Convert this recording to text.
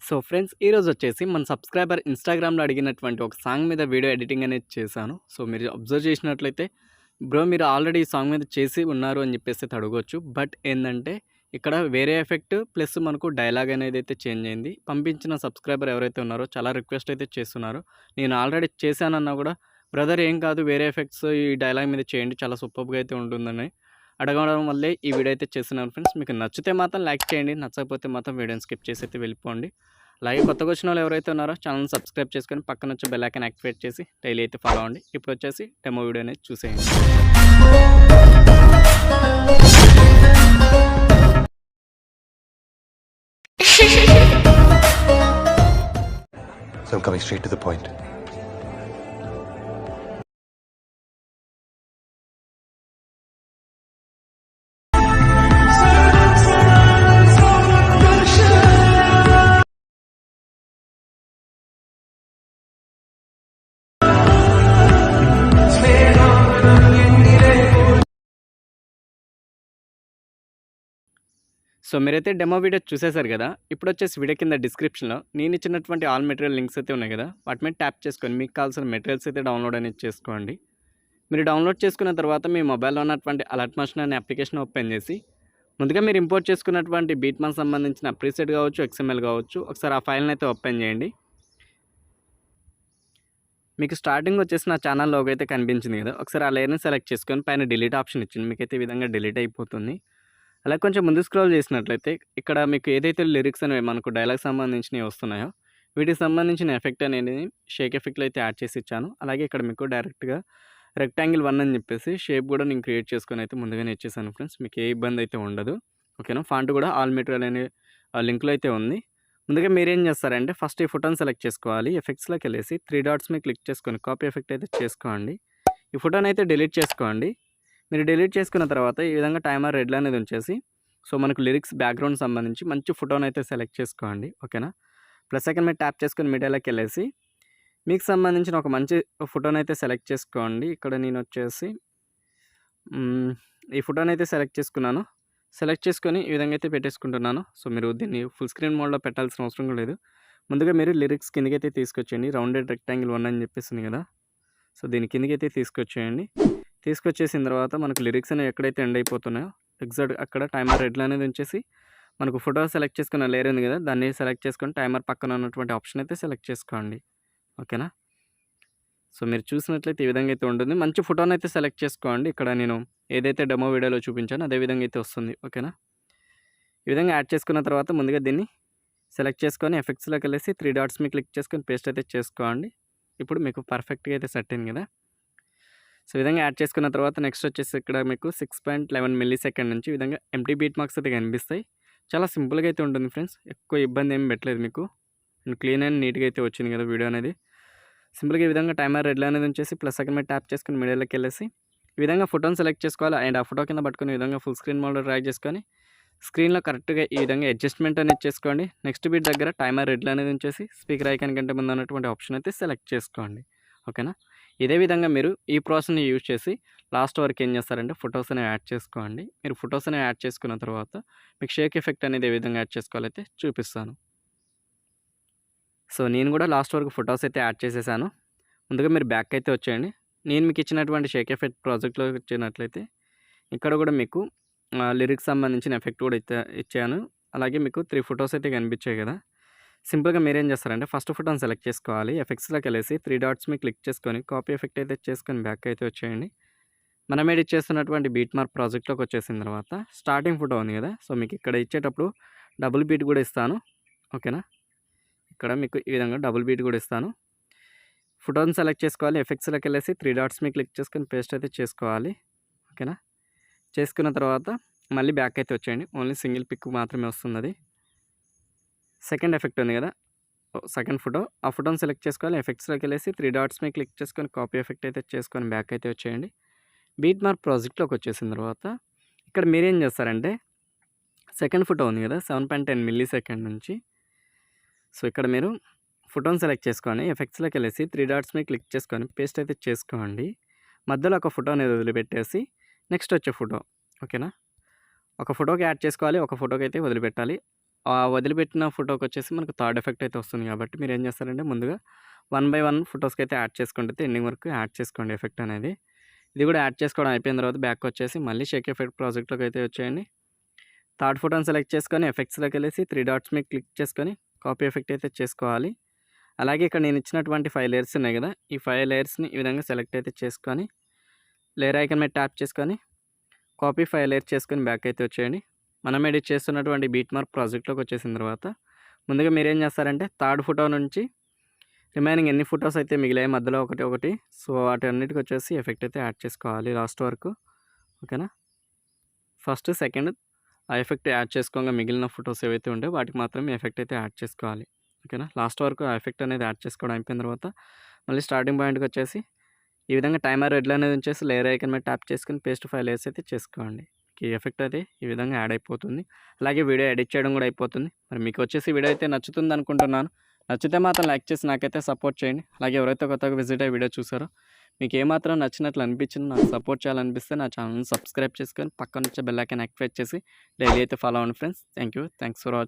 So friends, ఈరోజు వచ్చేసి మన సబ్స్క్రైబర్ ఇన్స్టాగ్రామ్లో అడిగినటువంటి ఒక సాంగ్ మీద వీడియో ఎడిటింగ్ అనేది చేశాను. సో మీరు అబ్జర్వ్ చేసినట్లయితే, బ్రో మీరు ఆల్రెడీ ఈ సాంగ్ మీద చేసి ఉన్నారు అని చెప్పేసి అయితే అడగవచ్చు. బట్ ఏంటంటే ఇక్కడ వేరే ఎఫెక్ట్ ప్లస్ మనకు డైలాగ్ అనేది అయితే చేంజ్ అయింది. పంపించిన సబ్స్క్రైబర్ ఎవరైతే ఉన్నారో చాలా రిక్వెస్ట్ అయితే చేస్తున్నారు. నేను ఆల్రెడీ చేశానన్నా కూడా, బ్రదర్ ఏం కాదు వేరే ఎఫెక్ట్స్ ఈ డైలాగ్ మీద చేయండి, చాలా సూపర్గా అయితే ఉంటుందని అడగడం వల్లే ఈ వీడియో అయితే చేస్తున్నాను ఫ్రెండ్స్. మీకు నచ్చితే మాత్రం లైక్ చేయండి, నచ్చకపోతే మాత్రం వీడియోని స్కిప్ చేసి అయితే వెళ్ళిపోండి. అలాగే కొత్తగా వచ్చిన వాళ్ళు ఎవరైతే ఉన్నారో ఛానల్ సబ్స్క్రైబ్ చేసుకొని పక్కన వచ్చే బెల్ ఐకాన్ యాక్టివేట్ చేసి డైలీ అయితే ఫాలో అవ్వండి. ఇప్పుడు వచ్చేసి డెమో వీడియో అనేది చూసేయండి. So I'm coming straight to the point. So మీరైతే డెమో వీడియో చూసేశారు కదా. ఇప్పుడు వచ్చేసి వీడియో కింద డిస్క్రిప్షన్లో నేను ఇచ్చినటువంటి ఆల్ మెటీరియల్ లింక్స్ అయితే ఉన్నాయి కదా, వాటి మీద ట్యాప్ చేసుకొని మీకు కావాల్సిన మెటీరియల్స్ అయితే డౌన్లోడ్ అనేది చేసుకోండి. మీరు డౌన్లోడ్ చేసుకున్న తర్వాత మీ మొబైల్లో ఉన్నటువంటి అలర్ట్ మోషన్ అనే అప్లికేషన్ ఓపెన్ చేసి, ముందుగా మీరు ఇంపోర్ట్ చేసుకున్నటువంటి బీట్మాన్ సంబంధించిన ప్రీసెట్ కావచ్చు, ఎక్స్ఎంఎల్ కావచ్చు, ఒకసారి ఆ ఫైల్ని అయితే ఓపెన్ చేయండి. మీకు స్టార్టింగ్ వచ్చేసి నా ఛానల్ లోగో అయితే కనిపించింది కదా, ఒకసారి ఆ లేయర్ని సెలెక్ట్ చేసుకొని పైన డిలీట్ ఆప్షన్ ఇచ్చింది, మీకైతే ఈ విధంగా డిలీట్ అయిపోతుంది. అలా కొంచెం ముందు స్క్రోల్ చేసినట్లయితే ఇక్కడ మీకు ఏదైతే లిరిక్స్ అనేవి మనకు డైలాగ్ సంబంధించినవి వస్తున్నాయో వీటికి సంబంధించిన ఎఫెక్ట్ అనేది షేక్ ఎఫెక్ట్లో అయితే యాడ్ చేసి ఇచ్చాను. అలాగే ఇక్కడ మీకు డైరెక్ట్గా రెక్టాంగిల్ 1 అని చెప్పేసి షేప్ కూడా నేను క్రియేట్ చేసుకొని అయితే ముందుగానే ఇచ్చేసాను ఫ్రెండ్స్. మీకు ఏ ఇబ్బంది అయితే ఉండదు. ఓకేనా. ఫాంట్ కూడా ఆల్ మెటీరియల్ అనే లింక్లో అయితే ఉంది. ముందుగా మీరేం చేస్తారంటే ఫస్ట్ ఈ ఫోటోని సెలెక్ట్ చేసుకోవాలి. ఎఫెక్ట్స్లోకి వెళ్ళేసి 3 డాట్స్ మీద క్లిక్ చేసుకొని కాపీ ఎఫెక్ట్ అయితే చేసుకోండి. ఈ ఫోటోని అయితే డిలీట్ చేసుకోండి. మీరు డిలీట్ చేసుకున్న తర్వాత ఈ విధంగా టైమర్ రెడ్లో అనేది ఉంచేసి, సో మనకు లిరిక్స్ బ్యాక్గ్రౌండ్ సంబంధించి మంచి ఫోటోని అయితే సెలెక్ట్ చేసుకోండి. ఓకేనా. ప్లస్ సెకండ్ మీరు ట్యాప్ చేసుకొని మీడియాలోకి వెళ్ళేసి మీకు సంబంధించిన ఒక మంచి ఫోటోని అయితే సెలెక్ట్ చేసుకోండి. ఇక్కడ నేను వచ్చేసి ఈ ఫోటోని అయితే సెలెక్ట్ చేసుకున్నాను. సెలెక్ట్ చేసుకొని ఈ విధంగా అయితే పెట్టేసుకుంటున్నాను. సో మీరు దీన్ని ఫుల్ స్క్రీన్ మోడ్లో పెట్టాల్సిన అవసరం లేదు. ముందుగా మీరు లిరిక్స్ కిందకైతే తీసుకొచ్చేయండి. రౌండెడ్ రెక్టాంగిల్ 1 అని చెప్పేసింది కదా, సో దీని కిందకైతే తీసుకొచ్చేయండి. తీసుకొచ్చేసిన తర్వాత మనకు లిరిక్స్ అనేవి ఎక్కడైతే ఎండ్ అయిపోతున్నాయో ఎగ్జాక్ట్ అక్కడ టైమర్ రెడ్లో అనేది ఉంచేసి మనకు ఫోటో సెలెక్ట్ చేసుకున్న లేయర్ ఉంది కదా, దాన్ని సెలెక్ట్ చేసుకొని టైమర్ పక్కన ఉన్నటువంటి ఆప్షన్ అయితే సెలెక్ట్ చేసుకోండి. ఓకేనా. సో మీరు చూసినట్లయితే ఈ విధంగా అయితే ఉంటుంది. మంచి ఫోటోని అయితే సెలెక్ట్ చేసుకోండి. ఇక్కడ నేను ఏదైతే డెమో వీడియోలో చూపించానో అదే విధంగా అయితే వస్తుంది. ఓకేనా. ఈ విధంగా యాడ్ చేసుకున్న తర్వాత ముందుగా దీన్ని సెలెక్ట్ చేసుకొని ఎఫెక్ట్స్లోకి వెళ్ళేసి 3 డాట్స్ మీద క్లిక్ చేసుకొని పేస్ట్ అయితే చేసుకోండి. ఇప్పుడు మీకు పర్ఫెక్ట్గా అయితే సెట్ అయింది కదా. సో ఈ విధంగా యాడ్ చేసుకున్న తర్వాత నెక్స్ట్ వచ్చేసి ఇక్కడ మీకు 6.11 మిల్లీ సెకండ్ నుంచి ఈ విధంగా ఎంటీ బీట్ మార్క్స్ అయితే కనిపిస్తాయి. చాలా సింపుల్గా అయితే ఉంటుంది ఫ్రెండ్స్. ఎక్కువ ఇబ్బంది ఏమి పెట్టలేదు మీకు. అండ్ క్లీన్ అండ్ నీట్గా అయితే వచ్చింది కదా వీడియో అనేది. సింపుల్గా ఈ విధంగా టైమర్ రెడ్లో అనేది ఉంచేసి ప్లస్ సెకండ్ మీద ట్యాప్ చేసుకుని మీడియాలోకి వెళ్ళేసి ఈ విధంగా ఫోటోని సెలెక్ట్ చేసుకోవాలి. అండ్ ఆ ఫోటో కింద పట్టుకుని ఈ విధంగా ఫుల్ స్క్రీన్ మోడ్లో డ్రాగ్ చేసుకొని స్క్రీన్లో కరెక్ట్గా ఈ విధంగా అడ్జస్ట్మెంట్ అనేది చేసుకోండి. నెక్స్ట్ బీట్ దగ్గర టైమర్ రెడ్లో అనేది ఉంచేసి స్పీకర్ ఐకాన్ కంటే ముందు ఉన్నటువంటి ఆప్షన్ అయితే సెలెక్ట్ చేసుకోండి. ఓకేనా. ఇదే విధంగా మీరు ఈ ప్రాసెస్ని యూజ్ చేసి లాస్ట్ వరకు ఏం చేస్తారంటే ఫొటోస్ అనేవి యాడ్ చేసుకోండి. మీరు ఫొటోస్ అనేవి యాడ్ చేసుకున్న తర్వాత మీకు షేక్ ఎఫెక్ట్ అనేది ఏ విధంగా యాడ్ చేసుకోవాలైతే చూపిస్తాను. సో నేను కూడా లాస్ట్ వరకు ఫొటోస్ అయితే యాడ్ చేసేసాను. ముందుగా మీరు బ్యాక్ అయితే వచ్చేయండి. నేను మీకు ఇచ్చినటువంటి షేక్ ఎఫెక్ట్ ప్రాజెక్ట్లో వచ్చినట్లయితే ఇక్కడ కూడా మీకు లిరిక్స్ సంబంధించిన ఎఫెక్ట్ కూడా ఇచ్చాను. అలాగే మీకు 3 ఫొటోస్ అయితే కనిపించాయి కదా. సింపుల్గా మీరేం చేస్తారంటే ఫస్ట్ ఫోటోని సెలెక్ట్ చేసుకోవాలి. ఎఫెక్ట్స్లోకి వెళ్ళేసి 3 డాట్స్ మీద క్లిక్ చేసుకొని కాపీ ఎఫెక్ట్ అయితే చేసుకొని బ్యాక్ అయితే వచ్చేయండి. మనం ఎడిట్ చేస్తున్నటువంటి బీట్ మార్క్ ప్రాజెక్ట్లోకి వచ్చేసిన తర్వాత స్టార్టింగ్ ఫోటో ఉంది కదా, సో మీకు ఇక్కడ ఇచ్చేటప్పుడు డబుల్ బీట్ కూడా ఇస్తాను. ఓకేనా. ఇక్కడ మీకు ఈ విధంగా డబుల్ బీట్ కూడా ఇస్తాను. ఫోటోని సెలెక్ట్ చేసుకోవాలి. ఎఫెక్ట్స్లోకి వెళ్ళేసి 3 డాట్స్ మీద క్లిక్ చేసుకొని పేస్ట్ అయితే చేసుకోవాలి. ఓకేనా. చేసుకున్న తర్వాత మళ్ళీ బ్యాక్ అయితే వచ్చేయండి. ఓన్లీ సింగిల్ పిక్ మాత్రమే వస్తుంది. అది సెకండ్ ఎఫెక్ట్ ఉంది కదా, సెకండ్ ఫోటో, ఆ ఫోటోని సెలెక్ట్ చేసుకోవాలి. ఎఫెక్ట్స్లోకి వెళ్ళేసి 3 డాట్స్ మీద క్లిక్ చేసుకొని కాపీ ఎఫెక్ట్ అయితే చేసుకొని బ్యాక్ అయితే వచ్చేయండి. బీట్ మార్క్ ప్రాజెక్ట్లోకి వచ్చేసిన తర్వాత ఇక్కడ మీరేం చేస్తారంటే సెకండ్ ఫోటో ఉంది కదా 7.10 మిల్లీ సెకండ్ నుంచి, సో ఇక్కడ మీరు ఫోటోని సెలెక్ట్ చేసుకొని ఎఫెక్ట్స్లోకి వెళ్ళేసి 3 డాట్స్ మీద క్లిక్ చేసుకొని పేస్ట్ అయితే చేసుకోండి. మధ్యలో ఒక ఫోటో అనేది వదిలిపెట్టేసి నెక్స్ట్ వచ్చే ఫోటో. ఓకేనా. ఒక ఫోటోకి యాడ్ చేసుకోవాలి, ఒక ఫోటోకి అయితే వదిలిపెట్టాలి. వదిలిపెట్టిన ఫోటోకొచ్చేసి మనకు థర్డ్ ఎఫెక్ట్ అయితే వస్తుంది కాబట్టి మీరేం చేస్తారంటే ముందుగా 1 బై 1 ఫోటోస్‌కైతే యాడ్ చేసుకుంటే ఎండింగ్ వరకు యాడ్ చేసుకోండి ఎఫెక్ట్ అనేది. ఇది కూడా యాడ్ చేసుకోవడం అయిపోయిన తర్వాత బ్యాక్‌కొచ్చేసి మళ్ళీ షేక్ ఎఫెక్ట్ ప్రాజెక్ట్‌లోకి అయితే వచ్చేయండి. థర్డ్ ఫోటోని సెలెక్ట్ చేసుకొని ఎఫెక్ట్స్‌లోకి వెళ్ళేసి 3 డాట్స్ మీద క్లిక్ చేసుకొని కాపీ ఎఫెక్ట్ అయితే చేసుకోవాలి. అలాగే ఇక్కడ నేను ఇచ్చినటువంటి 5 లేయర్స్ ఉన్నాయి కదా, ఈ 5 లేయర్స్‌ని ఈ విధంగా సెలెక్ట్ అయితే చేసుకొని లేయర్ ఐకాన్ మీద ట్యాప్ చేసుకొని కాపీ 5 లేయర్స్ చేసుకొని బ్యాక్ అయితే వచ్చేయండి. మనం ఎడిట్ చేస్తున్నటువంటి బీట్ మార్క్ ప్రాజెక్ట్‌లోకి వచ్చేసిన తర్వాత ముందుగా మీరేం చేస్తారంటే థర్డ్ ఫోటో నుంచి రిమైనింగ్ ఎన్ని ఫోటోస్ అయితే మిగిలాయి మధ్యలో ఒకటి సో వాటన్నిటికి వచ్చేసి ఎఫెక్ట్ అయితే యాడ్ చేసుకోవాలి లాస్ట్ వరకు. ఓకేనా, ఫస్ట్ సెకండ్ ఆ ఎఫెక్ట్ యాడ్ చేసుకోగా మిగిలిన ఫోటోస్ ఏవైతే ఉంటాయో వాటికి మాత్రమే ఎఫెక్ట్ అయితే యాడ్ చేసుకోవాలి. ఓకేనా, లాస్ట్ వరకు ఆ ఎఫెక్ట్ అనేది యాడ్ చేసుకోవడం అయిపోయిన తర్వాత మళ్ళీ స్టార్టింగ్ పాయింట్కి వచ్చేసి ఈ విధంగా టైమర్ రెడ్లో అనేది ఉంచేసి లేయర్ ఐకాన్ మీద ట్యాప్ చేసుకుని పేస్ట్ 5 లేయర్స్ అయితే చేసుకోండి. ఈ ఎఫెక్ట్ అయితే ఈ విధంగా యాడ్ అయిపోతుంది. అలాగే వీడియో ఎడిట్ చేయడం కూడా అయిపోతుంది. మరి మీకు వచ్చేసి వీడియో అయితే నచ్చుతుంది అనుకుంటున్నాను. నచ్చితే మాత్రం లైక్ చేసి నాకైతే సపోర్ట్ చేయండి. అలాగే ఎవరైతే కొత్తగా విజిట్ అయ్యి వీడియో చూసారో మీకు ఏమాత్రం నచ్చినట్లు అనిపించింది, నాకు సపోర్ట్ చేయాలనిపిస్తే నా ఛానల్ని సబ్స్క్రైబ్ చేసుకొని పక్కన వచ్చే బెల్ ఐకాన్ యాక్టివేట్ చేసి డైలీ అయితే ఫాలో అవ్వండి ఫ్రెండ్స్. Thanks for watching.